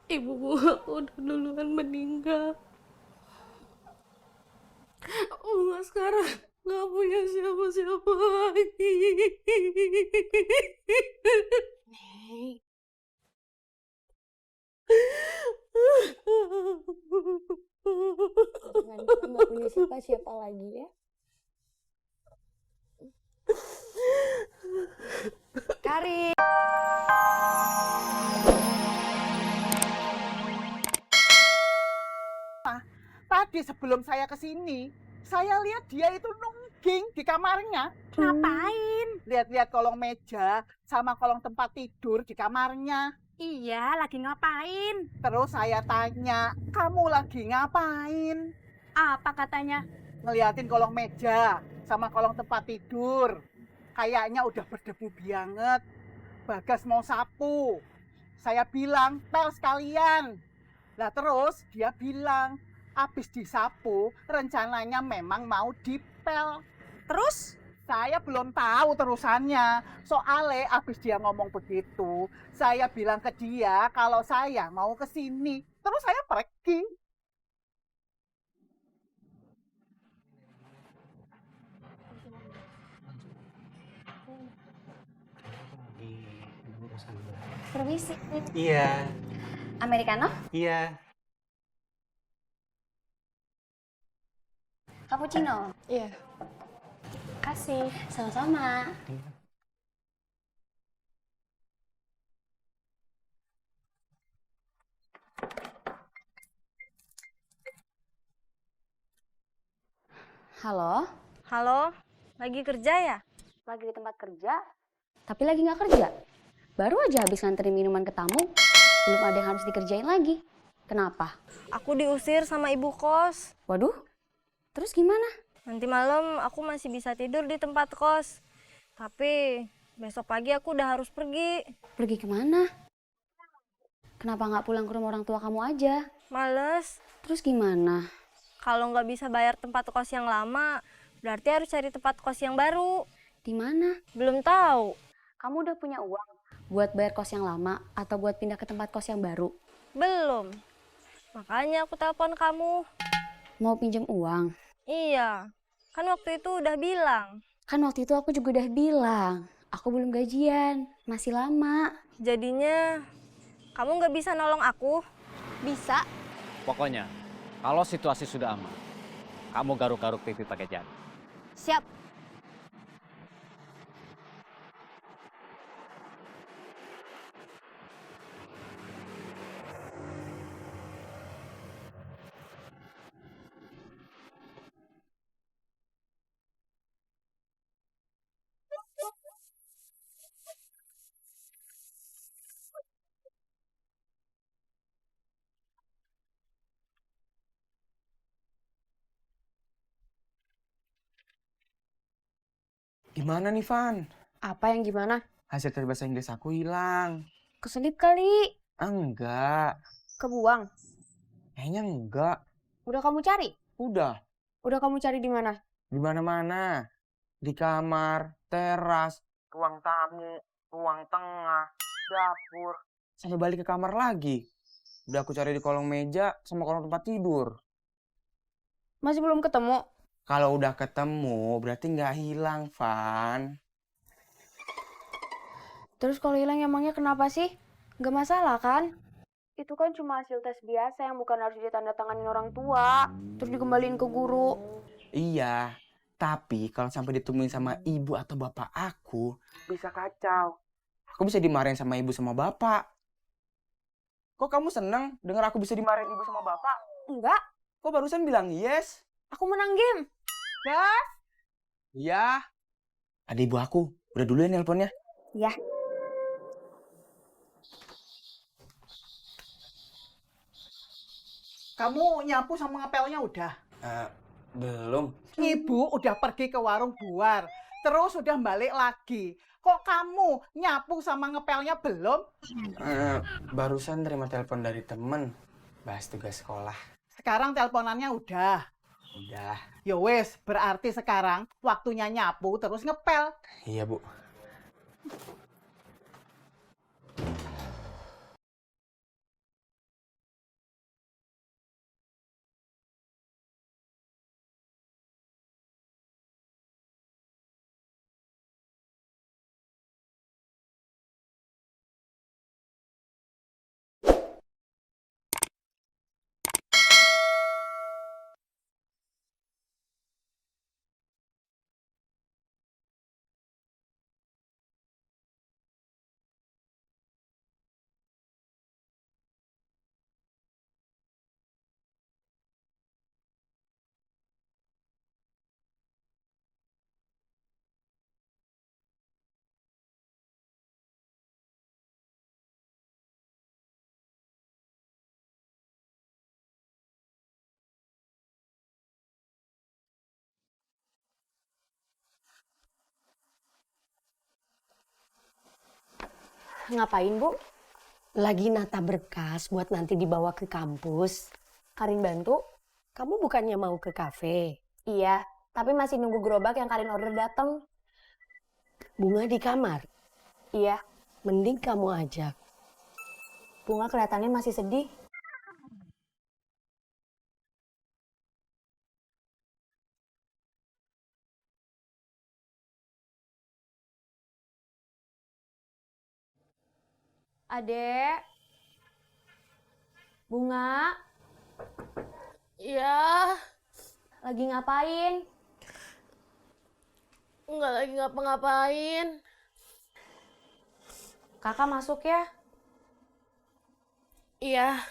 Ibuku udah duluan meninggal. Bunga sekarang nggak punya siapa-siapa lagi. Nek, jangan bilang nggak punya siapa-siapa lagi ya. Karin. Tadi sebelum saya ke sini, saya lihat dia itu nungging di kamarnya. Ngapain? Lihat-lihat kolong meja sama kolong tempat tidur di kamarnya. Iya, lagi ngapain? Terus saya tanya, kamu lagi ngapain? Apa katanya? Ngeliatin kolong meja sama kolong tempat tidur. Kayaknya udah berdebu banget. Bagas mau sapu. Saya bilang, pel sekalian. Lah terus dia bilang, habis disapu, rencananya memang mau dipel. Terus? Saya belum tahu terusannya. Soalnya habis dia ngomong begitu, saya bilang ke dia kalau saya mau ke sini. Terus saya pergi. Permisi. Iya, Americano? iya. Cappuccino? Iya. Kasih. Sama-sama. Halo? Halo, lagi kerja ya? Lagi di tempat kerja? Tapi lagi nggak kerja. Baru aja habis nganterin minuman ke tamu. Belum ada yang harus dikerjain lagi. Kenapa? Aku diusir sama ibu kos. Waduh, terus gimana? Nanti malam aku masih bisa tidur di tempat kos. Tapi besok pagi aku udah harus pergi. Pergi kemana? Kenapa nggak pulang ke rumah orang tua kamu aja? Males. Terus gimana? Kalau nggak bisa bayar tempat kos yang lama, berarti harus cari tempat kos yang baru. Di mana? Belum tahu. Kamu udah punya uang buat bayar kos yang lama atau buat pindah ke tempat kos yang baru? Belum. Makanya aku telepon kamu. Mau pinjam uang? Iya, kan waktu itu udah bilang. Kan waktu itu aku juga udah bilang, aku belum gajian, masih lama. Jadinya, kamu nggak bisa nolong aku? Bisa? Pokoknya, kalau situasi sudah aman, kamu garuk-garuk pipi pakai jari. Siap. Gimana nih, Van? Apa yang gimana? Hasil tes bahasa Inggris aku hilang. Keselip kali. Enggak, Kebuang. kayaknya enggak. Udah kamu cari? Udah, Udah kamu cari di mana? di mana-mana. Di kamar, teras, ruang tamu, ruang tengah, dapur. Sampai balik ke kamar lagi. Udah aku cari di kolong meja sama kolong tempat tidur. Masih belum ketemu? Kalau udah ketemu, berarti nggak hilang, Van. Terus kalau hilang emangnya kenapa sih? Gak masalah kan? Itu kan cuma hasil tes biasa yang bukan harus ditandatanganin orang tua. Terus dikembaliin ke guru. Iya, tapi kalau sampai ditemuin sama ibu atau bapak aku, bisa kacau. Aku bisa dimarahin sama ibu sama bapak. Kok kamu seneng dengar aku bisa dimarahin ibu sama bapak? Enggak, Kok barusan bilang yes? aku menang game. Gas, Iya. Ada ibu aku. Udah dulu ya nelponnya. Ya. kamu nyapu sama ngepelnya udah? Belum. Ibu udah pergi ke warung buar, terus udah balik lagi. Kok kamu nyapu sama ngepelnya belum? Barusan terima telepon dari temen. Bahas tugas sekolah. Sekarang teleponannya udah. Udah. Ya wes, berarti sekarang waktunya nyapu terus ngepel. Iya, Bu. Ngapain, Bu? Lagi nata berkas buat nanti dibawa ke kampus. Karin bantu? Kamu bukannya mau ke kafe? Iya, tapi masih nunggu gerobak yang Karin order datang. Bunga di kamar. Iya, Mending kamu ajak. Bunga kelihatannya masih sedih. Adek, Bunga, Ya, lagi ngapain? nggak lagi ngapa-ngapain. Kakak masuk ya. Iya.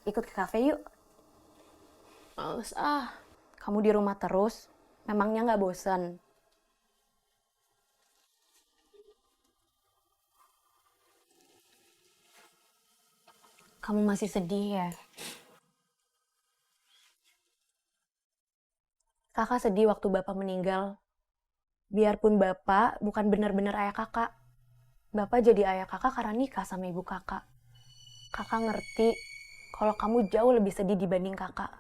Ikut ke kafe yuk. Males ah. Kamu di rumah terus, memangnya nggak bosan? Kamu masih sedih ya? Kakak sedih waktu Bapak meninggal. Biarpun Bapak bukan benar-benar ayah kakak. Bapak jadi ayah kakak karena nikah sama ibu kakak. Kakak ngerti kalau kamu jauh lebih sedih dibanding kakak.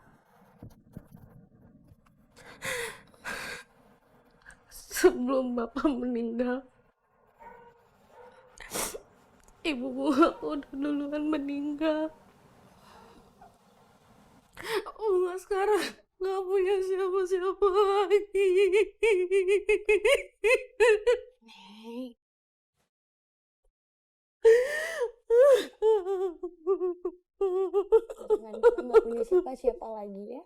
Sebelum Bapak meninggal, Ibu Bunga udah duluan meninggal. Bunga sekarang nggak punya siapa-siapa lagi. Jangan kita nggak punya siapa-siapa lagi ya.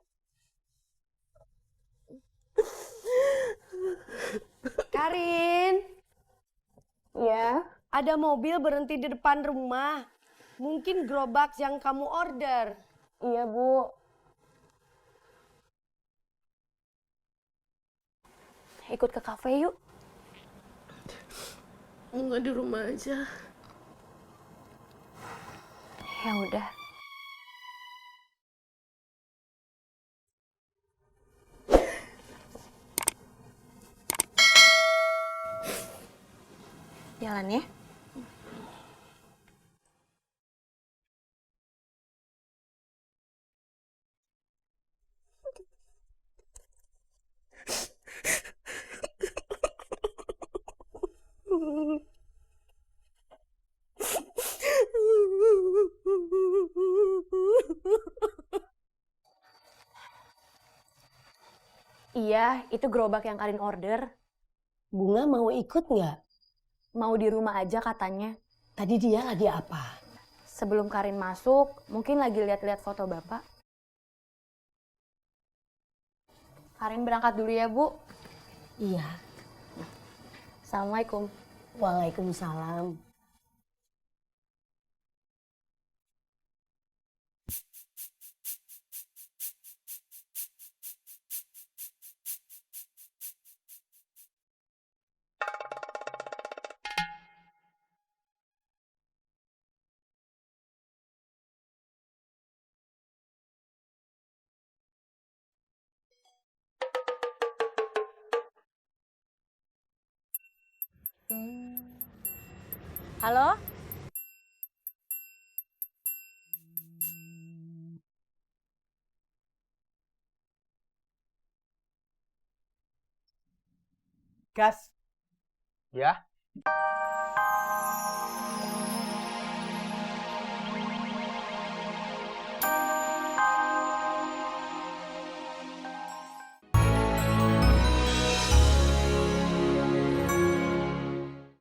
Karin, Ya, ada mobil berhenti di depan rumah. Mungkin gerobak yang kamu order. iya Bu. Ikut ke kafe yuk. Bunga di rumah aja. Ya udah. Jalan ya. Iya, itu gerobak yang Karin order. Bunga mau ikut nggak? Mau di rumah aja katanya. Tadi dia lagi apa? Sebelum Karin masuk, mungkin lagi lihat-lihat foto Bapak. Karin berangkat dulu ya, Bu. Iya. Assalamualaikum. Waalaikumsalam. Halo? Gas. Ya?